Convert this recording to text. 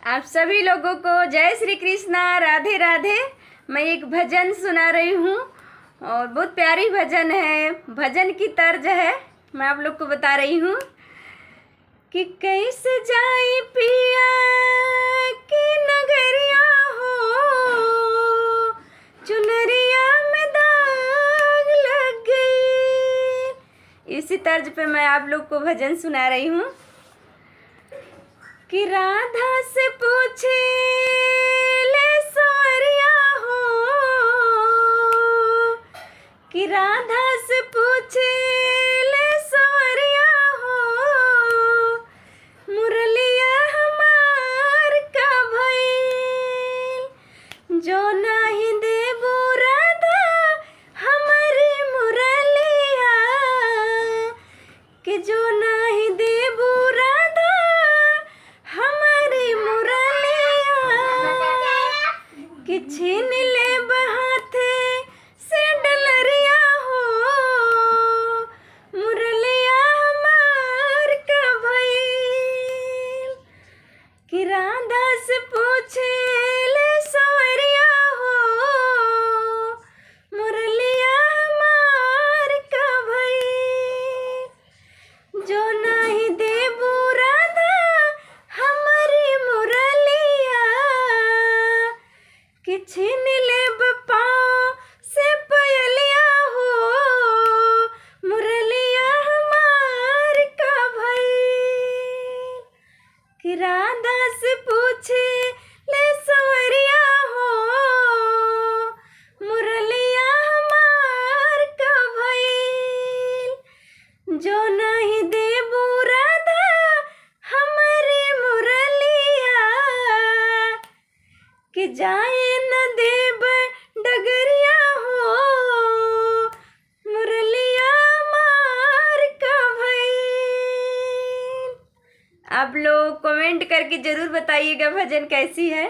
आप सभी लोगों को जय श्री कृष्णा, राधे राधे। मैं एक भजन सुना रही हूँ और बहुत प्यारी भजन है। भजन की तर्ज है, मैं आप लोग को बता रही हूँ कि कैसे जाई पिया की नगरिया हो, चुनरिया में दाग लग गई। इसी तर्ज पे मैं आप लोग को भजन सुना रही हूँ कि राधा से पूछे ले सवरिया हो, कि राधा से पूछे ले सवरिया हो, मुरलिया हमार का भइल, जो नाही देबू राधा हमारी मुरलिया, कि जो नाही देबू राधा हमारी मुरलिया, कि छीन ले हाथे से डलरिया हो, मुरलिया हमार का भइल, कि राधा से पूछे ले सवरिया हो, मुरलिया हमार का भइल, जो नाही देबू राधा हमारी मुरलिया, कि छीन ले पाँव से पयलिया हो, मुरलिया हमार का भइल, कि राधा से पूछे ले सवरिया हो, मुरलिया हमार का भइल, जो नहीं देबू राधा हमारी मुरलिया, कि जाए न देब डगरिया हो, मुरलिया हमार का भइल। आप लोग कमेंट करके ज़रूर बताइएगा भजन कैसी है।